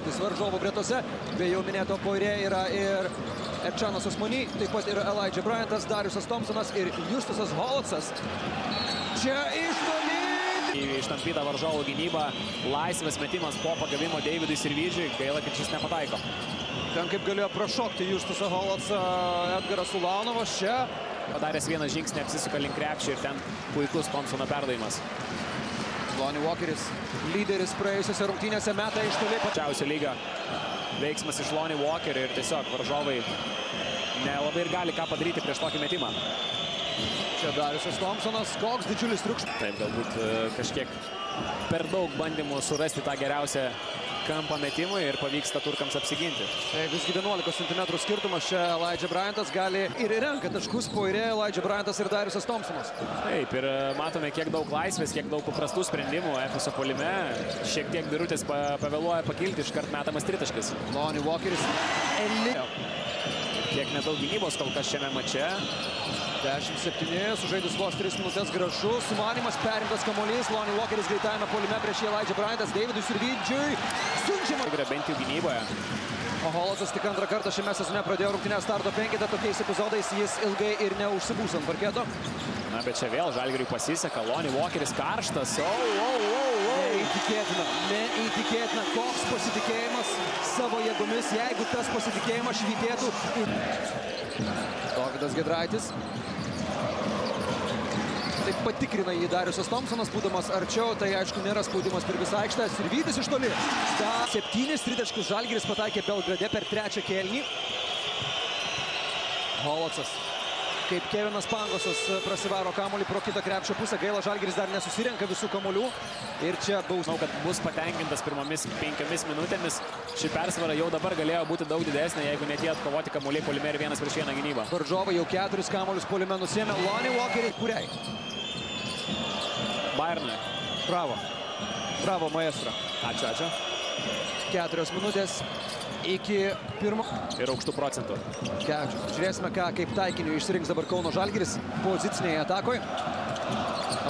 Varžovų gretose, be jau minėto Poirė yra ir Erčanas Osmony, taip pat ir Elijah Bryantas, Dariusas Thompsonas ir Justusas Holocas. Čia iš toli. Ištampyta varžovų gynyba, laisvės metimas po pagavimo Deividui Sirvydžiui, gaila, kad šis nepataiko. Ten kaip galėjo prašokti Justusą Holocą Edgaras Ulanovas, čia Padaręs vieną žingsnį apsisuka link krepšio ir ten puikus Thompsono perdavimas. Lonnie Walkeris, lyderis praėjusiose rungtynėse, meta iš toli. Pačiausio lygio veiksmas iš Lonnie Walkerio ir tiesiog varžovai nelabai ir gali ką padaryti prieš tokį metimą. Čia Dariusas Thompsonas, koks didžiulis triukšmas. Taip, galbūt kažkiek per daug bandymų surasti tą geriausią kampą metimui ir pavyksta turkams apsiginti. Tai visgi 11 cm skirtumas, čia Elijah Bryantas gali ir renka taškus, Poirė, Elijah Bryantas ir Dariusas Thompsonas. Taip, ir matome kiek daug laisvės, kiek daug paprastų sprendimų Efeso puolime. Šiek tiek Birutės pavėluoja pakilti, iškart metamas tritaškis. Lonnie Walkeris elėjo. Kiek nedaug gynybos kol kas šiame mače. 10-7, sužaidus vos 3 minutės, gražus sumanymas, perimtas kamuolys, Lonnie Walkeris greitajame puolime prieš Elijah Bryantas, Deividui Sirvydžiui siunčiama. Bent jau gynyboje. O Holocas tik antrą kartą šiame sezone pradėjo rungtynės starto penketą, tokiais epizodais jis ilgai ir neužsibūs ant parketo. Na, bet čia vėl Žalgiriui pasiseka, Lonnie Walkeris karštas. Neįtikėtina, koks pasitikėjimas savo jėgomis, jeigu tas pasitikėjimas švytėtų. Dovydas Giedraitis. Taip patikrina jį Dariusas Thompsonas, būdamas arčiau, tai aišku nėra spaudimas per visą aikštę. Sirvydis iš toli. 7 tritaškius Žalgiris pataikė Belgrade per trečią kėlinį. Holocas, kaip Kevinas Pangosas, prasivaro kamuolį pro kitą krepšio pusę. Gaila, Žalgiris dar nesusirenka visų kamuolių. Ir čia bausmė. Manau, kad bus patenkintas pirmomis 5 minutėmis. Ši persvara jau dabar galėjo būti daug didesnė, jeigu netie atkovoti kamuoliai puolime ir 1-1 gynybą. Varžovai jau 4 kamuolius puolime nusėmė. Lonnie Walkerį, kuriai? Bayernui. Bravo. Bravo, maestro. Ačiū. 4 minutės iki pirmo. Ir aukštų procentų. Kevičius. Žiūrėsime, kaip taikiniu išsirinks dabar Kauno Žalgiris pozicinėje atakoje.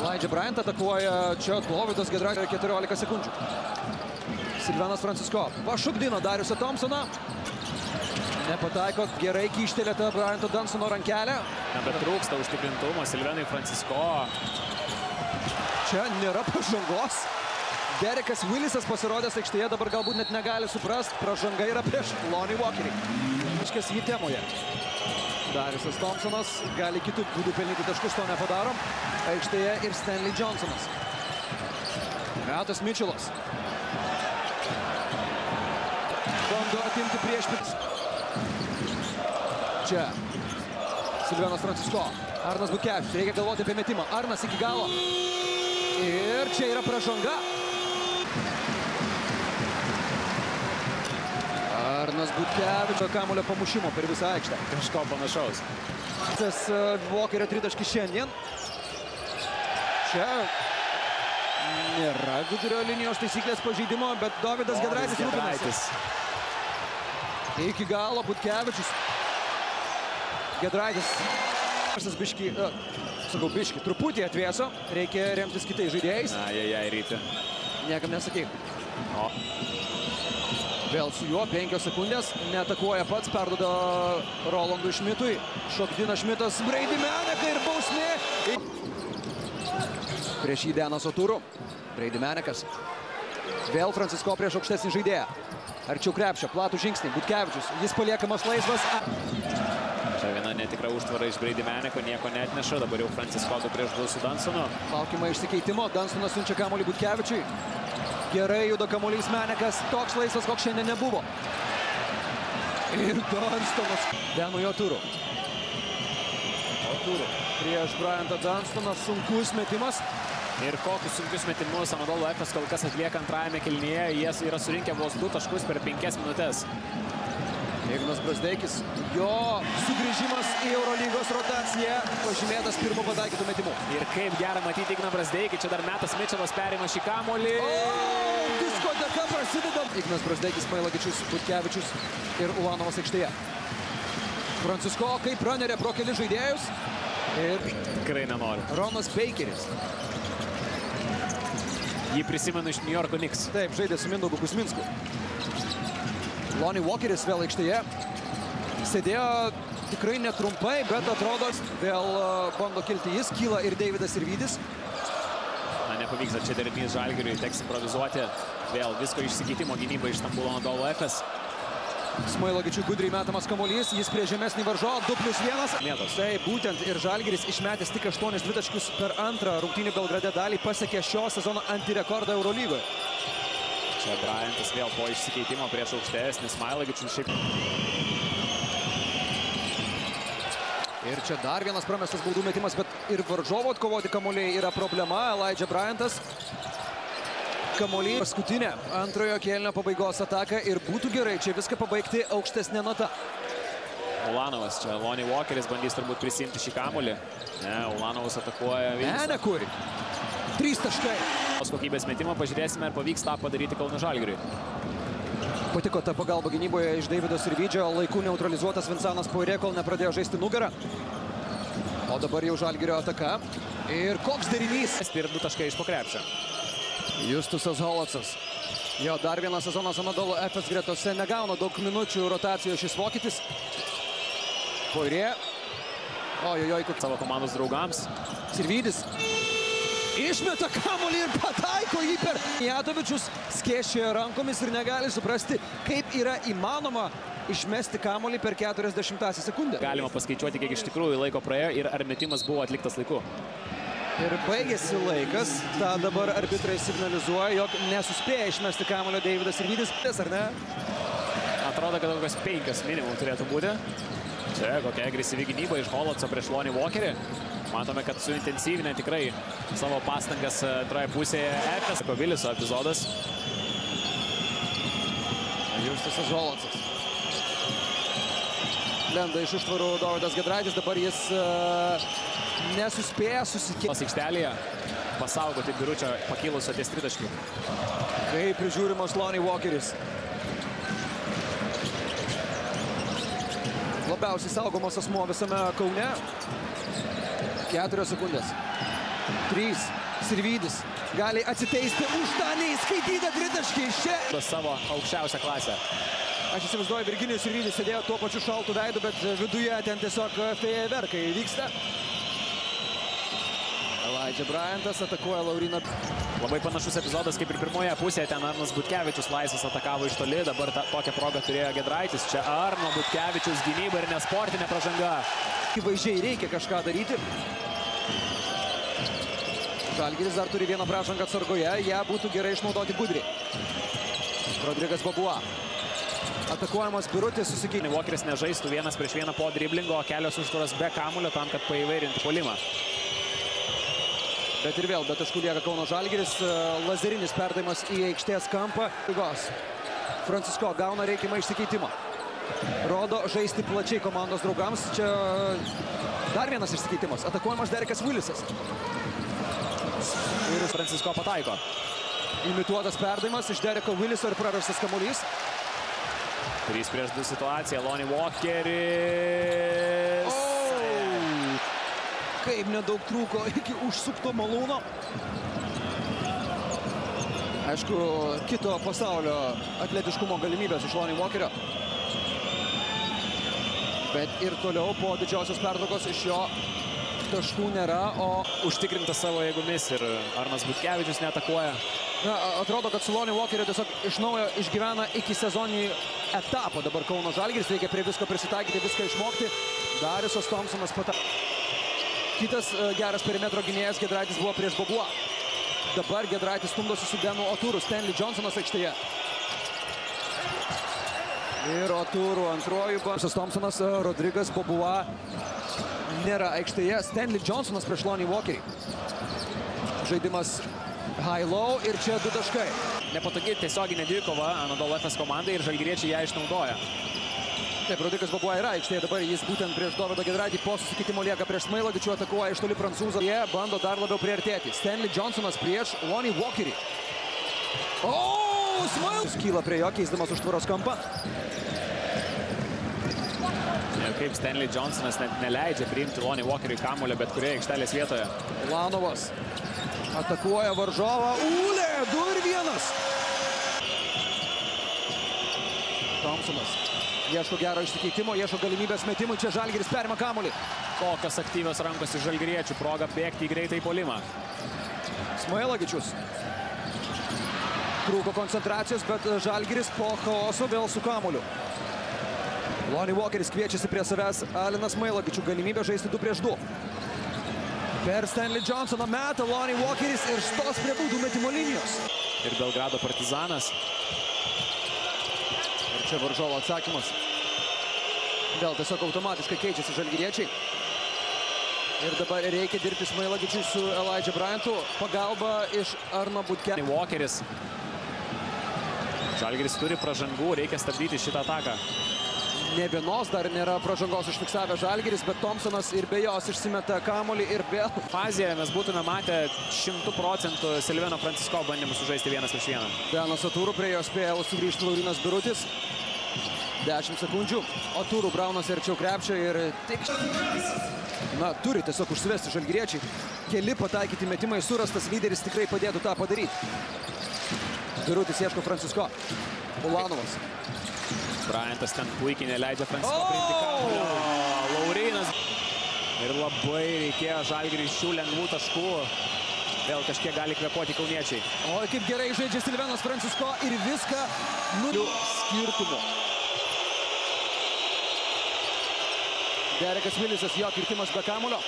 Elijah Bryant atakuoja čia Dovydas Giedraitis 14 sekundžių. Silvenas Francisko pašukdino Dariusą Thompsoną. Nepataiko, gerai kyštelėta Bryanto Dunstono rankelę. Bet trūksta užtikrintumo Silvenui Francisko. Čia nėra pažangos. Derekas Willisas pasirodęs aikštėje, dabar galbūt net negali suprast. Pražanga yra prieš Lonnie Walkerį. Iškės jį temoje. Dariusas Thompsonas gali kitų būdų pelnyti taškus, to nepadarom. Aikštėje ir Stanley Johnsonas. Metas Mitchellas. Bando atimti priešpirtis. Čia Silvenas Francisko. Arnas Butkevičius. Reikia galvoti apie metimą. Arnas iki galo. Ir čia yra pražanga. Arnas Butkevičius kamuolio pamušimo per visą aikštę. Kažko panašaus. Walkerio tritaškis šiandien. Čia nėra vidurio linijos taisyklės pažeidimo, bet Dovydas Giedraitis rūpinasi. Iki galo Butkevičius. Giedraitis. Biški, truputį atvėso. Reikia remtis kitais žaidėjais. Ryti. Niekam nesakyk. Vėl su juo 5 sekundės. Neatakuoja pats, perduoda Rolandui Šmitui. Šokdina Šmitas, Brady Meneką ir bausmė. Prieš jį Denas Oturu. Brady Menekas. Vėl Francisko prieš aukštesnį žaidėją. Arčiau krepšio, platų žingsnį. Butkevičius, jis paliekamas laisvas. Čia viena netikra užtvara iš Brady Meneko, nieko neatneša. Dabar jau Francisko prieš 2 su Dunstonu. Laukima išsikeitimo. Dunstonas siunčia kamuolį Butkevičiui. Gerai juda kamuolys Menekas. Toks laisvas, koks šiandien nebuvo. Ir Dunstonas. Denu Oturu. Oturu prieš Bryantą Dunstoną. Sunkus metimas. Ir kokius sunkius metimus Anadolu Efes kol kas atlieka antrajame kėlinyje. Jie yra surinkę vos 2 taškus per 5 minutės. Ignas Brazdeikis, jo sugrįžimas į Eurolygos rotaciją pažymėtas pirmo pataikytų metimų. Ir kaip gera matyti Igną Brazdeikį, čia dar metas Mitchellas perima šį kamuolį. Diskoteka prasideda. Ignas Brazdeikis, Mailagičius, Butkevičius ir Ulanovas aikštėje. Francisko kaip pranerė pro keli žaidėjus. Ir tikrai nenori. Ronas Bakeris. Jį prisimenu iš New Yorko Knicks. Taip, žaidė su Mindaugu Kuzminsku. Lonnie Walkeris vėl aikštėje. Sėdėjo tikrai netrumpai, bet atrodo vėl bando kilti jis. Kyla ir Deividas Sirvydis. Na, nepavyksta čia derinys Žalgiriui, teks improvizuoti. Vėl visko išsikeitimo gynyba iš Stambulo Anadolu Efes. Smailagičiui gudriai metamas kamuolys, jis prie žemesnį varžovą, 2+1. Tai būtent ir Žalgiris išmetęs tik 8 dvitaškius per antrą rungtynių Belgrade dalį pasiekė šio sezono antirekordą Eurolygoje. Čia Bryantas vėl po išsikeitimo prieš aukštesnį Smailagičių šiaip. Ir čia dar vienas pramestas baudų metimas, bet ir varžovo atkovoti kamuoliai yra problema. Elijah Bryantas. Kamuolys paskutinė antrojo kėlinio pabaigos ataka ir būtų gerai čia viską pabaigti aukštesnė nota. Ulanovas čia, Lonnie Walkeris bandys turbūt prisimti šį kamuolį. Ne, Ulanovas atakuoja. Ne, kuri. 3 taškai. Kokybės metimą pažiūrėsime, ar pavyks tą padaryti Kauno Žalgiriui. Patiko ta pagalba gynyboje iš Deivido Sirvydžio, laiku neutralizuotas Vincanas Poirė, kol nepradėjo žaisti nugarą. O dabar jau Žalgirio ataka. Ir koks derinys. Ir 2 taškai iš po krepšio. Justusas Holocas. Jo, dar vienas sezonas Anadolu Efes gretose, negauna daug minučių rotacijoje šis vokietis. Poirė. Ojojoj, kur savo komandos draugams. Sirvydis. Išmeta kamuolį ir pataiko jį per. Mijatovičius skėsčioja rankomis ir negali suprasti, kaip yra įmanoma išmesti kamuolį per 40 sekundę. Galima paskaičiuoti, kiek iš tikrųjų laiko praėjo ir ar metimas buvo atliktas laiku. Ir baigėsi laikas, tą dabar arbitrai signalizuoja, jog nesuspėja išmesti kamuolio Deividas Sirvydis, ar ne? Atrodo, kad kokios 5 minimum turėtų būti. Čia kokia agresyvi gynyba iš Holotso prieš Lonnie Walkerį. Matome, kad suintensyvinė tikrai savo pastangas antroje pusėje Efes. Koviliso epizodas. Justusas Holotsas. Lenda iš užtvarų Dovydas Giedraitis, dabar jis nesuspėja susikėti. Aikštelėje pasaugoti Biručio pakilusio ties tritaškių. Kaip prižiūrimas Lonnie Walkeris. Labiausiai saugomas asmuo visame Kaune. 4 sekundės. 3. Sirvydis gali atsiteisti už tą neįskaitytą tritaškį. Čia savo aukščiausią klasę. Aš įsivaizduoju, Virginijus Sirvydis sėdėjo tuo pačiu šaltu veidu, bet viduje ten tiesiog fejerverkai vyksta. Elijah Bryantas atakuoja Lauryną. Labai panašus epizodas kaip ir pirmoje pusėje. Ten Arnas Butkevičius laisvas atakavo iš toli. Dabar tokią progą turėjo Giedraitis. Čia Arno Butkevičius gynyba ir nesportinė pražanga. Įvaizdžiai reikia kažką daryti. Žalgiris dar turi vieną pražangą atsargoje. Ją būtų gerai išnaudoti gudriai. Rodrigas Babua. Atakuojamas Birutis susikynė. Walkeris nežaistų 1-1 po driblingo, kelios užtvaros be kamulio tam, kad paįvairintų puolimą. Bet ir vėl be taškų lieka Kauno Žalgiris. Lazerinis perdavimas į aikštės kampą. Francisko gauna reikiamą išsikeitimą. Rodo žaisti plačiai komandos draugams. Čia dar vienas išsikeitimas. Atakuojamas Derekas Willisas. Ir Francisko pataiko. Imituotas perdavimas iš Dereko Williso ir prarastas kamuolys. 3-2 situacija. Lonnie Walkeris. Kaip nedaug trūko iki užsukto malūno. Aišku, kito pasaulio atletiškumo galimybės iš Lonnie Walkerio. Bet ir toliau po didžiosios pertraukos iš jo taškų nėra, o užtikrintas savo jėgomis ir Arnas Butkevičius neatakuoja. Na, atrodo, kad su Lonnie Walkeriu tiesiog iš naujo išgyvena iki sezoninį etapą. Dabar Kauno Žalgiris reikia prie visko prisitaikyti, viską išmokti. Dariusas Thompsonas Kitas geras perimetro gynėjas Giedraitis buvo prieš Babua. Dabar Giedraitis stumdosi su Benu Oturu. Stanley Johnsonas aikštėje. Ir Oturu antrojų. Thompsonas, Rodrigas Babua nėra aikštėje. Stanley Johnsonas prieš Lonnie Walkerį. Žaidimas high-low ir čia 2 taškai. Nepatogi tiesioginė dvikova Anadolu Efes komandai ir žalgiriečiai ją išnaudoja. Taip, Rodrigas Babua yra aikštėje, dabar jis būtent prieš Dovydą Giedraitį po susikeitimo lieka prieš Smailagičių, atakuoja iš toli prancūzą. Jie bando dar labiau priartėti. Stanley Johnsonas prieš Lonnie Walkerį. Smailagičius kyla prie jo, keisdamas užtvaros kampą. Ir kaip Stanley Johnsonas net neleidžia priimti Lonnie Walkerį kamuolio bet kurioje aikštelės vietoje. Ulanovas atakuoja varžovą. 2-1. Thompsonas ieško gero išsikeitimo, ieško galimybės metimui. Čia Žalgiris perima kamuolį. Kokios aktyvios rankos iš žalgiriečių. Proga bėgti į greitą į puolimą. Smailagičius. Trūko koncentracijos, bet Žalgiris po chaoso vėl su kamuoliu. Lonnie Walkeris kviečiasi prie savęs Aliną Smailagičių. Galimybė žaisti 2 prieš 2. Per Stanley Johnsoną meta Lonnie Walkeris ir stos prie baudų metimo linijos. Ir Belgrado Partizanas. Ir čia varžovo atsakymas. Vėl tiesiog automatiškai keičiasi žalgiriečiai. Ir dabar reikia dirbti Smailagičiui su Elijah Bryantu. Pagalba iš Arno Butkevičiaus. Walkeris. Žalgiris turi pražangų, reikia stabdyti šitą ataką. Ne vienos dar nėra pražangos užfiksavę Žalgiris, bet Thompsonas ir be jos išsimeta kamuolį ir vėl. Fazėje mes būtume matę 100% Silvino Francisko bandymus sužaisti 1 prieš 1. Benas Atūrų prie jo spėjo sugrįžti Laurinas Birutis. 10 sekundžių. Atūrų braunasi arčiau krepšio ir tik... Na, turi tiesiog užsivesti žalgiriečiai. Keli pataikyti metimai, surastas lyderis tikrai padėtų tą padaryti. Birutis ieško Francisko. Ulanovas. Bryantas ten puikiai neleidžia Francisko priimti kamuolio. Laurinas. Ir labai reikėjo Žalgiriui šių lengvų taškų. Vėl kažkiek gali kvėpuoti kauniečiai. O kaip gerai žaidžia Silvenas Francisko ir viską nuliu skirtumu. Derekas Vilisas, jo kirtimas be kamuolio.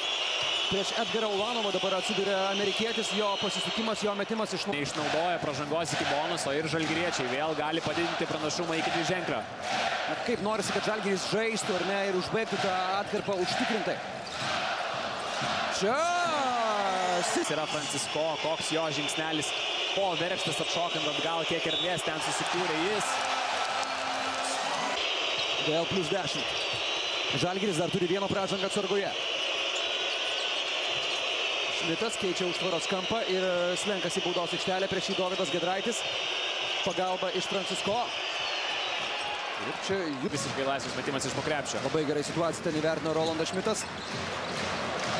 Prieš Edgarą Ulanovą dabar atsiduria amerikietis, jo pasisukimas, jo metimas iš... Neišnaudoja pražangos iki bonuso ir žalgiriečiai vėl gali padidinti pranašumą iki 2 ženklio. Kaip norisi, kad Žalgiris žaistų ar ne ir užbaigtų tą atkarpą užtikrintai. Čia... Yra Francisko, koks jo žingsnelis. Po verkštas atšokant atgal, kiek erdvės ten susikūrė jis. Vėl plus 10. Žalgiris dar turi vieną pražangą atsargoje. Šmitas keičia užtvaros kampą ir slenkasi į baudos aikštelę. Prieš jį Dovydas Giedraitis. Pagalba iš Francisko. Ir čia visiškai laisvas metimas iš po krepšio. Labai gerai situaciją ten įvertino Rolandas Šmitas.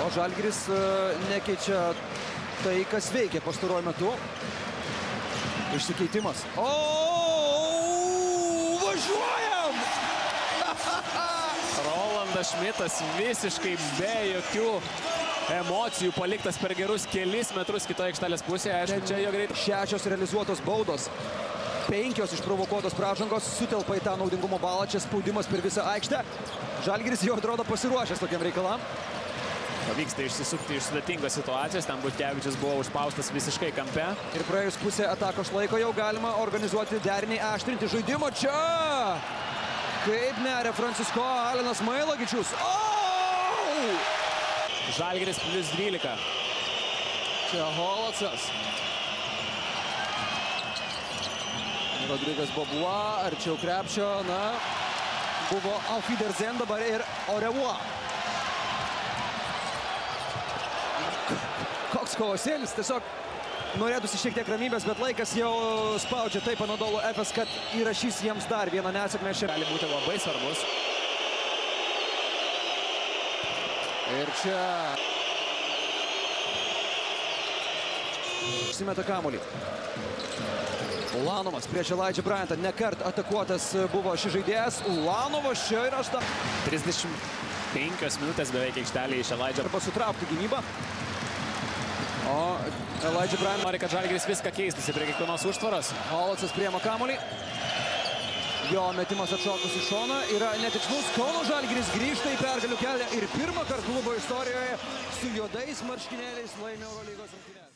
O Žalgiris nekeičia tai, kas veikia pastaruoju metu. Išsikeitimas. O, važiuojam! Rolandas Šmitas visiškai be jokių emocijų paliktas per gerus kelis metrus kitoje aikštelės pusėje. Aišku, čia jo greit. 6 realizuotos baudos. 5 išprovokuotos pražangos sutelpa į tą naudingumo balą. Čia spaudimas per visą aikštę. Žalgiris jau atrodo pasiruošęs tokiam reikalam. Pavyksta išsisukti iš sudėtingos situacijos. Ten Butkevičius buvo užspaustas visiškai kampe. Ir praėjus pusę atakos laiko jau galima organizuoti derinį, aštrinti žaidimo. Čia! Kaip neria Francisko, Alinas Smailagičius. Žalgiris plus 12. Čia Holacas. Rodrigas Bobua, arčiau krepšio, na, buvo Auf Wiedersehen dabar ir au revoir. Koks chaosėlis, tiesiog norėtųsi šiek tiek ramybės, bet laikas jau spaudžia taip Anadolu Efes, kad įrašys jiems dar vieną nesėkmę. Gali būti labai svarbus. Ir čia išsimeta kamuolį. Ulanovas prieš Elijah Bryantą. Nekart atakuotas buvo šis žaidėjas. Ulanovas čia yra štai. 35 minutės beveik aikštelėje iš Elijah. Arba sutraukti gynybą. O Elijah Bryant nori, kad Žalgiris viską keistųsi prie kiekvienos užtvaros. Holacas priema kamuolį. Jo metimas atšokus į šoną yra netikslus. Kauno Žalgiris grįžta į pergalių kelią ir pirmą kartą klubo istorijoje su juodais marškinėliais laimi Eurolygos rungtynes.